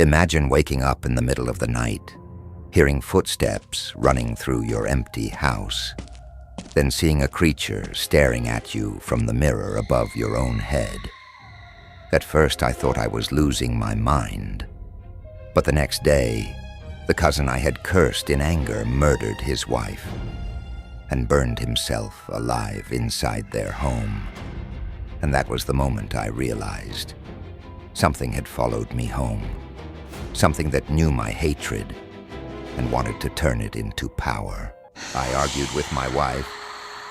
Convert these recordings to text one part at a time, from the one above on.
Imagine waking up in the middle of the night, hearing footsteps running through your empty house, then seeing a creature staring at you from the mirror above your own head. At first, I thought I was losing my mind. But the next day, the cousin I had cursed in anger murdered his wife and burned himself alive inside their home. And that was the moment I realized something had followed me home. Something that knew my hatred and wanted to turn it into power. I argued with my wife.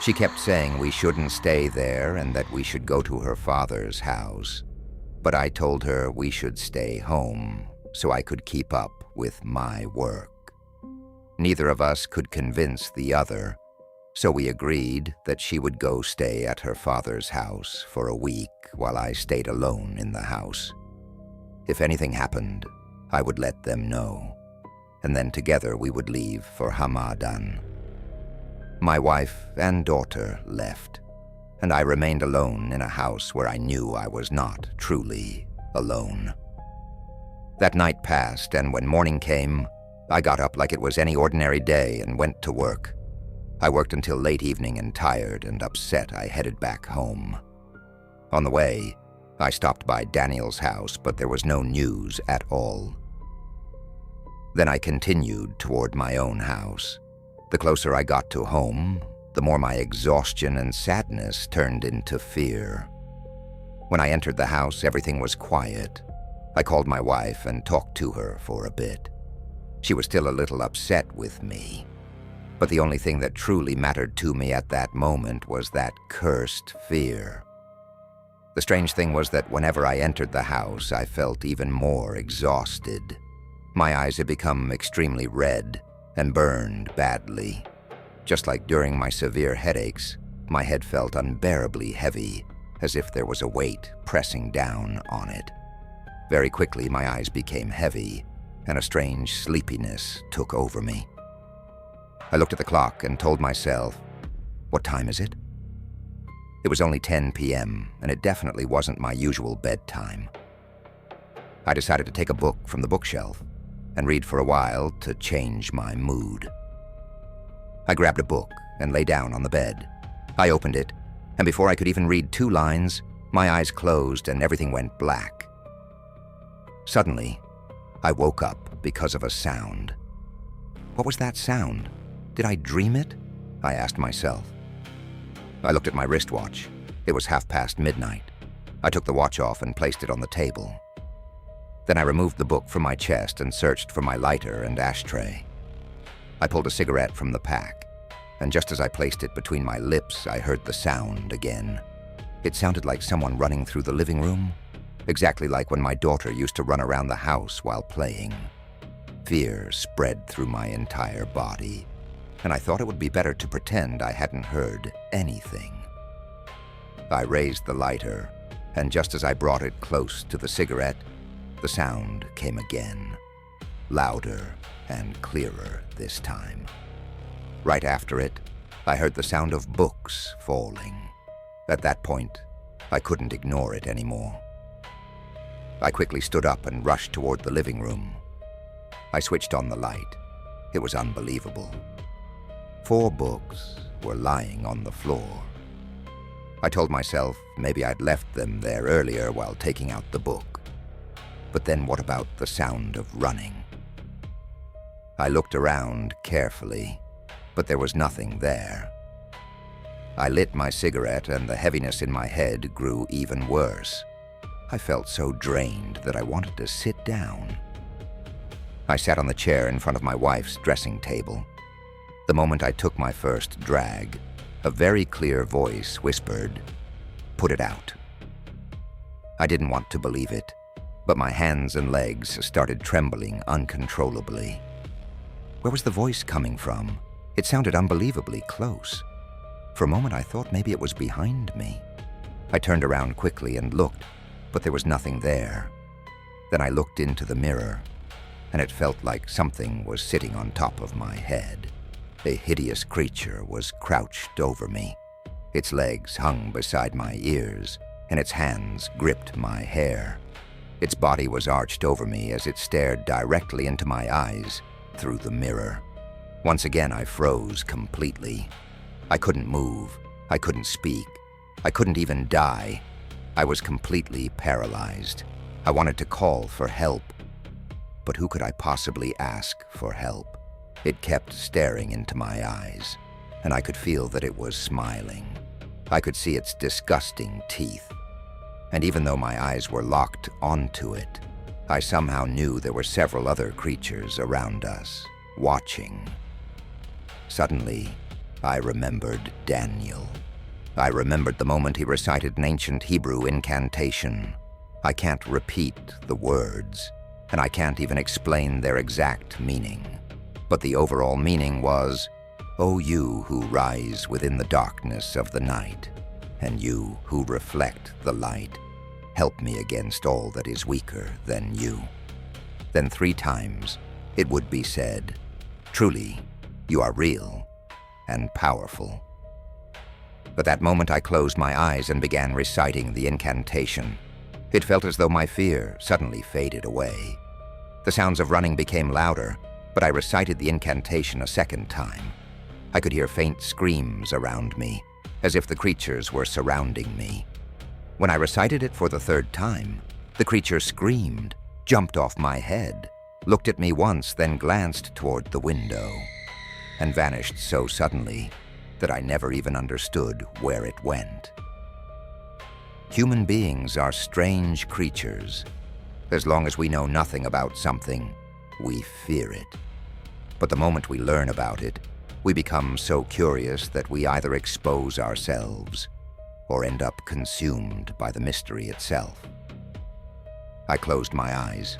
She kept saying we shouldn't stay there and that we should go to her father's house. But I told her we should stay home so I could keep up with my work. Neither of us could convince the other, so we agreed that she would go stay at her father's house for a week while I stayed alone in the house. If anything happened, I would let them know, and then together we would leave for Hamadan. My wife and daughter left, and I remained alone in a house where I knew I was not truly alone. That night passed, and when morning came, I got up like it was any ordinary day and went to work. I worked until late evening, and tired and upset, I headed back home. On the way, I stopped by Daniel's house, but there was no news at all. Then I continued toward my own house. The closer I got to home, the more my exhaustion and sadness turned into fear. When I entered the house, everything was quiet. I called my wife and talked to her for a bit. She was still a little upset with me, but the only thing that truly mattered to me at that moment was that cursed fear. The strange thing was that whenever I entered the house, I felt even more exhausted. My eyes had become extremely red and burned badly. Just like during my severe headaches, my head felt unbearably heavy, as if there was a weight pressing down on it. Very quickly, my eyes became heavy, and a strange sleepiness took over me. I looked at the clock and told myself, "What time is it?" It was only 10 p.m., and it definitely wasn't my usual bedtime. I decided to take a book from the bookshelf and read for a while to change my mood. I grabbed a book and lay down on the bed. I opened it, and before I could even read 2 lines, my eyes closed and everything went black. Suddenly, I woke up because of a sound. What was that sound? Did I dream it? I asked myself. I looked at my wristwatch. It was midnight. I took the watch off and placed it on the table. Then I removed the book from my chest and searched for my lighter and ashtray. I pulled a cigarette from the pack, and just as I placed it between my lips, I heard the sound again. It sounded like someone running through the living room, exactly like when my daughter used to run around the house while playing. Fear spread through my entire body, and I thought it would be better to pretend I hadn't heard anything. I raised the lighter, and just as I brought it close to the cigarette, the sound came again, louder and clearer this time. Right after it, I heard the sound of books falling. At that point, I couldn't ignore it anymore. I quickly stood up and rushed toward the living room. I switched on the light. It was unbelievable. 4 books were lying on the floor. I told myself maybe I'd left them there earlier while taking out the book. But then what about the sound of running? I looked around carefully, but there was nothing there. I lit my cigarette, and the heaviness in my head grew even worse. I felt so drained that I wanted to sit down. I sat on the chair in front of my wife's dressing table. The moment I took my first drag, a very clear voice whispered, "Put it out." I didn't want to believe it, but my hands and legs started trembling uncontrollably. Where was the voice coming from? It sounded unbelievably close. For a moment, I thought maybe it was behind me. I turned around quickly and looked, but there was nothing there. Then I looked into the mirror, and it felt like something was sitting on top of my head. A hideous creature was crouched over me. Its legs hung beside my ears, and its hands gripped my hair. Its body was arched over me as it stared directly into my eyes through the mirror. Once again, I froze completely. I couldn't move. I couldn't speak. I couldn't even die. I was completely paralyzed. I wanted to call for help. But who could I possibly ask for help? It kept staring into my eyes, and I could feel that it was smiling. I could see its disgusting teeth. And even though my eyes were locked onto it, I somehow knew there were several other creatures around us, watching. Suddenly, I remembered Daniel. I remembered the moment he recited an ancient Hebrew incantation. I can't repeat the words, and I can't even explain their exact meaning. But the overall meaning was, "O you who rise within the darkness of the night, and you who reflect the light, help me against all that is weaker than you." Then 3 times it would be said, "Truly, you are real and powerful." At that moment I closed my eyes and began reciting the incantation. It felt as though my fear suddenly faded away. The sounds of running became louder, but I recited the incantation a second time. I could hear faint screams around me, as if the creatures were surrounding me. When I recited it for the 3rd time, the creature screamed, jumped off my head, looked at me once, then glanced toward the window, and vanished so suddenly that I never even understood where it went. Human beings are strange creatures. As long as we know nothing about something, we fear it. But the moment we learn about it, we become so curious that we either expose ourselves or end up consumed by the mystery itself. I closed my eyes.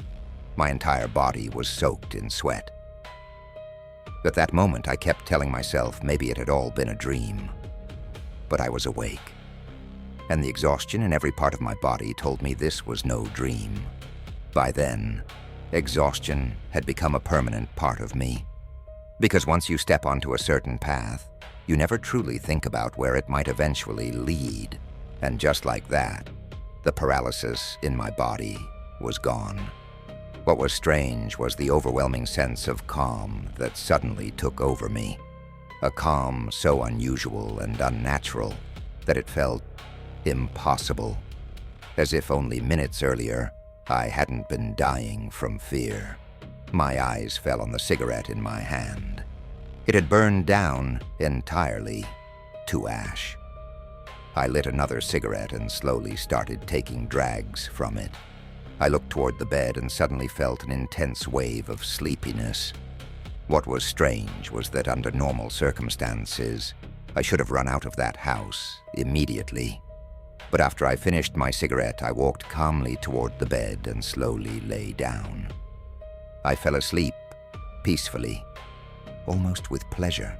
My entire body was soaked in sweat. At that moment, I kept telling myself maybe it had all been a dream. But I was awake, and the exhaustion in every part of my body told me this was no dream. By then, exhaustion had become a permanent part of me. Because once you step onto a certain path, you never truly think about where it might eventually lead. And just like that, the paralysis in my body was gone. What was strange was the overwhelming sense of calm that suddenly took over me. A calm so unusual and unnatural that it felt impossible, as if only minutes earlier I hadn't been dying from fear. My eyes fell on the cigarette in my hand. It had burned down entirely to ash. I lit another cigarette and slowly started taking drags from it. I looked toward the bed and suddenly felt an intense wave of sleepiness. What was strange was that under normal circumstances, I should have run out of that house immediately. But after I finished my cigarette, I walked calmly toward the bed and slowly lay down. I fell asleep, peacefully, almost with pleasure.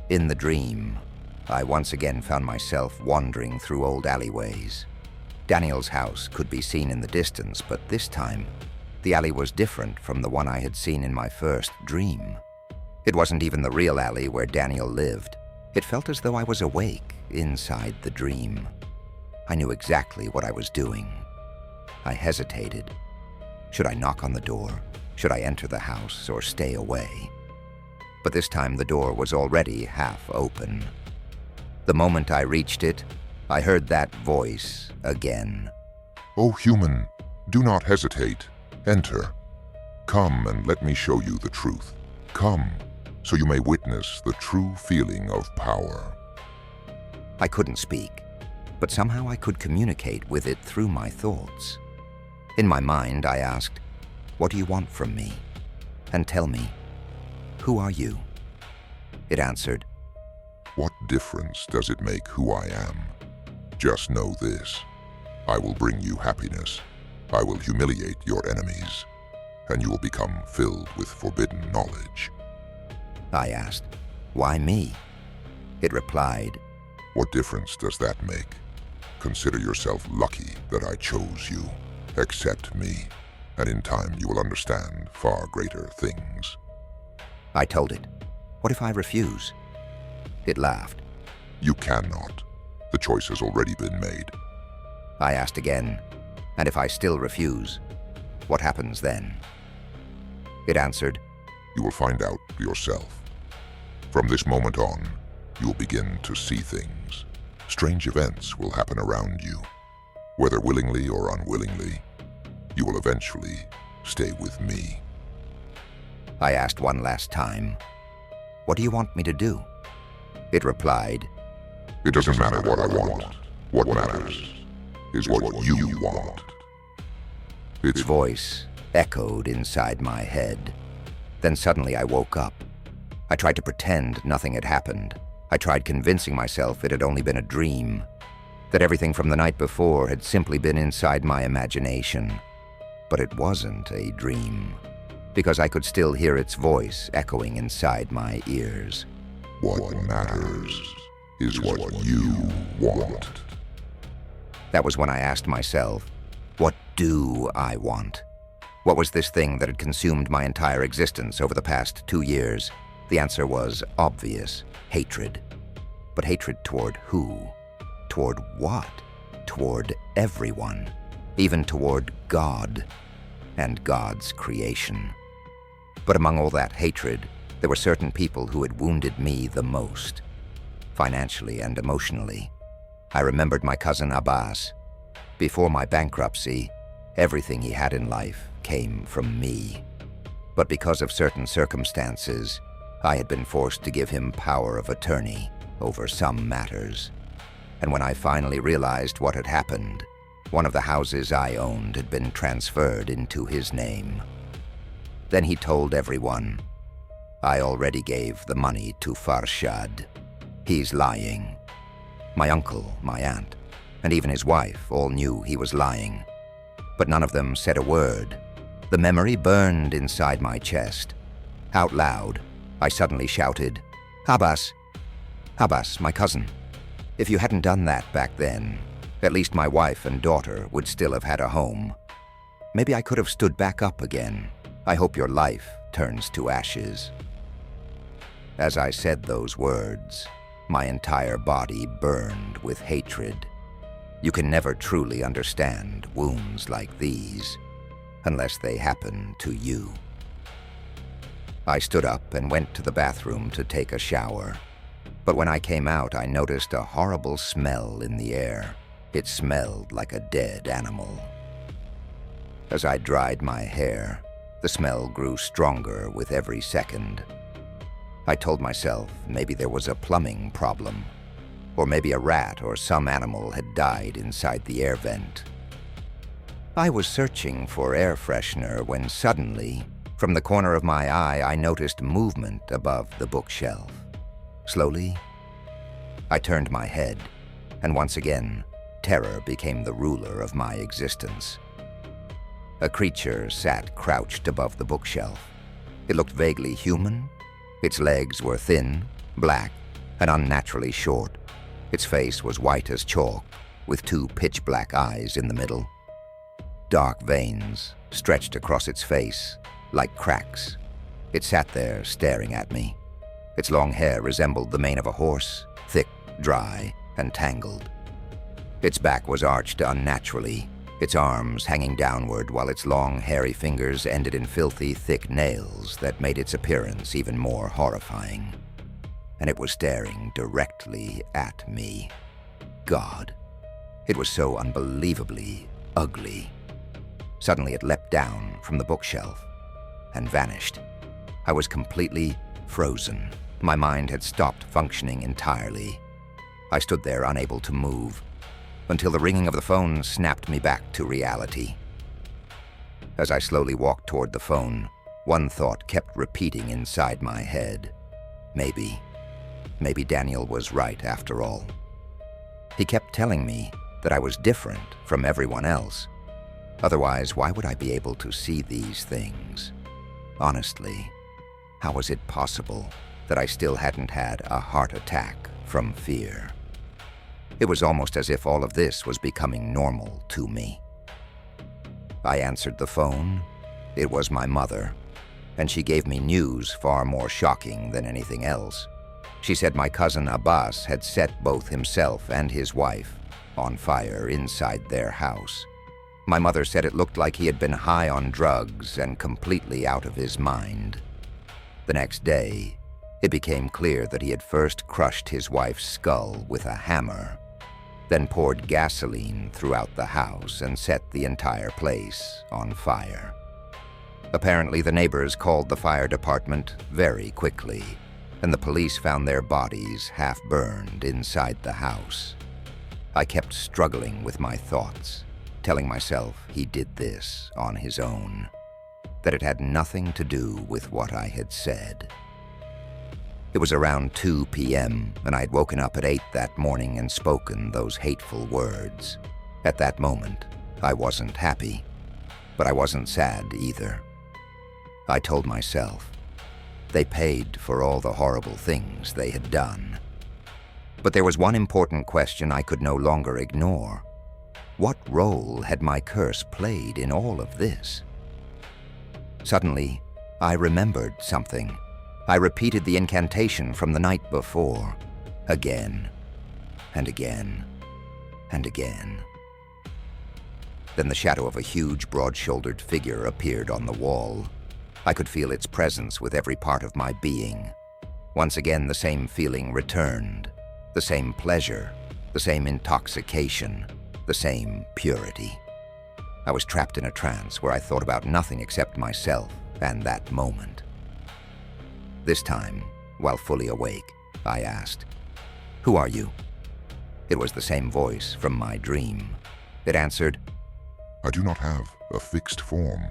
In the dream, I once again found myself wandering through old alleyways. Daniel's house could be seen in the distance, but this time, the alley was different from the one I had seen in my first dream. It wasn't even the real alley where Daniel lived. It felt as though I was awake inside the dream. I knew exactly what I was doing. I hesitated. Should I knock on the door? Should I enter the house or stay away? But this time the door was already half open. The moment I reached it, I heard that voice again. "O human, do not hesitate. Enter. Come and let me show you the truth. Come, so you may witness the true feeling of power." I couldn't speak, but somehow I could communicate with it through my thoughts. In my mind, I asked, "What do you want from me? And tell me, who are you?" It answered, "What difference does it make who I am? Just know this. I will bring you happiness. I will humiliate your enemies, and you will become filled with forbidden knowledge." I asked, "Why me?" It replied, "What difference does that make? Consider yourself lucky that I chose you. Accept me, and in time you will understand far greater things." I told it, "What if I refuse?" It laughed. "You cannot. The choice has already been made." I asked again, And if I still refuse, what happens then? It answered, You will find out for yourself. From this moment on, you will begin to see things. Strange events will happen around you. Whether willingly or unwillingly, you will eventually stay with me. I asked one last time, What do you want me to do? It replied, It doesn't matter what I want. What matters is what you want. Its voice echoed inside my head. Then suddenly I woke up. I tried to pretend nothing had happened. I tried convincing myself it had only been a dream, that everything from the night before had simply been inside my imagination. But it wasn't a dream, because I could still hear its voice echoing inside my ears. What matters is what you want. That was when I asked myself, what do I want? What was this thing that had consumed my entire existence over the past 2 years? The answer was obvious: hatred. But hatred toward who? Toward what? Toward everyone. Even toward God and God's creation. But among all that hatred, there were certain people who had wounded me the most, financially and emotionally. I remembered my cousin Abbas. Before my bankruptcy, everything he had in life came from me. But because of certain circumstances, I had been forced to give him power of attorney over some matters. And when I finally realized what had happened, one of the houses I owned had been transferred into his name. Then he told everyone, I already gave the money to Farshad. He's lying. My uncle, my aunt, and even his wife all knew he was lying. But none of them said a word. The memory burned inside my chest. Out loud, I suddenly shouted, Abbas! Abbas, my cousin. If you hadn't done that back then, at least my wife and daughter would still have had a home. Maybe I could have stood back up again. I hope your life turns to ashes. As I said those words, my entire body burned with hatred. You can never truly understand wounds like these unless they happen to you. I stood up and went to the bathroom to take a shower. But when I came out, I noticed a horrible smell in the air. It smelled like a dead animal. As I dried my hair, the smell grew stronger with every second. I told myself maybe there was a plumbing problem, or maybe a rat or some animal had died inside the air vent. I was searching for air freshener when suddenly, from the corner of my eye, I noticed movement above the bookshelf. Slowly, I turned my head, and once again, terror became the ruler of my existence. A creature sat crouched above the bookshelf. It looked vaguely human. Its legs were thin, black, and unnaturally short. Its face was white as chalk, with 2 pitch-black eyes in the middle. Dark veins stretched across its face, like cracks. It sat there staring at me. Its long hair resembled the mane of a horse, thick, dry, and tangled. Its back was arched unnaturally, its arms hanging downward while its long, hairy fingers ended in filthy, thick nails that made its appearance even more horrifying. And it was staring directly at me. God, it was so unbelievably ugly. Suddenly it leapt down from the bookshelf and vanished. I was completely frozen. My mind had stopped functioning entirely. I stood there unable to move, until the ringing of the phone snapped me back to reality. As I slowly walked toward the phone, one thought kept repeating inside my head. Maybe Daniel was right after all. He kept telling me that I was different from everyone else. Otherwise, why would I be able to see these things? Honestly, how was it possible that I still hadn't had a heart attack from fear? It was almost as if all of this was becoming normal to me. I answered the phone. It was my mother, and she gave me news far more shocking than anything else. She said my cousin Abbas had set both himself and his wife on fire inside their house. My mother said it looked like he had been high on drugs and completely out of his mind. The next day, it became clear that he had first crushed his wife's skull with a hammer, then poured gasoline throughout the house and set the entire place on fire. Apparently, the neighbors called the fire department very quickly, and the police found their bodies half burned inside the house. I kept struggling with my thoughts, telling myself he did this on his own, that it had nothing to do with what I had said. It was around 2 p.m., and I'd woken up at 8 that morning and spoken those hateful words. At that moment, I wasn't happy, but I wasn't sad either. I told myself, they paid for all the horrible things they had done. But there was one important question I could no longer ignore. What role had my curse played in all of this? Suddenly, I remembered something. I repeated the incantation from the night before, again, and again, and again. Then the shadow of a huge, broad-shouldered figure appeared on the wall. I could feel its presence with every part of my being. Once again, the same feeling returned, the same pleasure, the same intoxication, the same purity. I was trapped in a trance where I thought about nothing except myself and that moment. This time, while fully awake, I asked, "Who are you?" It was the same voice from my dream. It answered, I do not have a fixed form.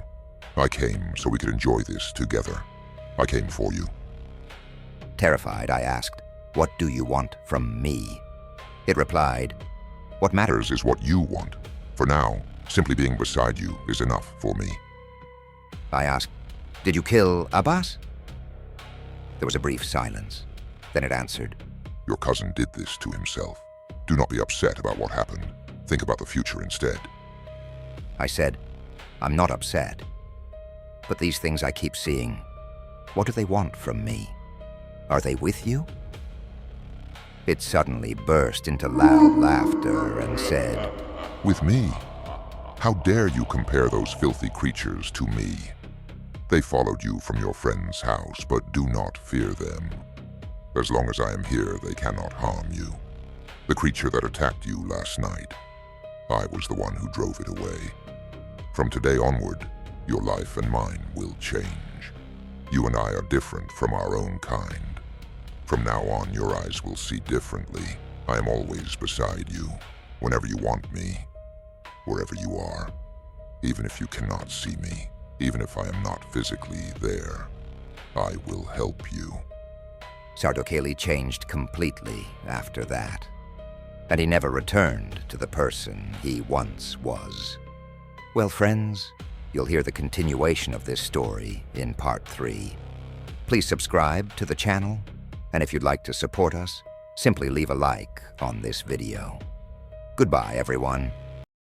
I came so we could enjoy this together. I came for you. Terrified, I asked, "What do you want from me?" It replied, What matters is what you want. For now, simply being beside you is enough for me. I asked, "Did you kill Abbas?" There was a brief silence. Then it answered, Your cousin did this to himself. Do not be upset about what happened. Think about the future instead. I said, "I'm not upset. But these things I keep seeing, what do they want from me? Are they with you?" It suddenly burst into loud laughter and said, With me? How dare you compare those filthy creatures to me? They followed you from your friend's house, but do not fear them. As long as I am here, they cannot harm you. The creature that attacked you last night, I was the one who drove it away. From today onward, your life and mine will change. You and I are different from our own kind. From now on, your eyes will see differently. I am always beside you, whenever you want me, wherever you are. Even if you cannot see me, even if I am not physically there, I will help you. Sardokeli changed completely after that, and he never returned to the person he once was. Well, friends, you'll hear the continuation of this story in part 3. Please subscribe to the channel, and if you'd like to support us, simply leave a like on this video. Goodbye, everyone.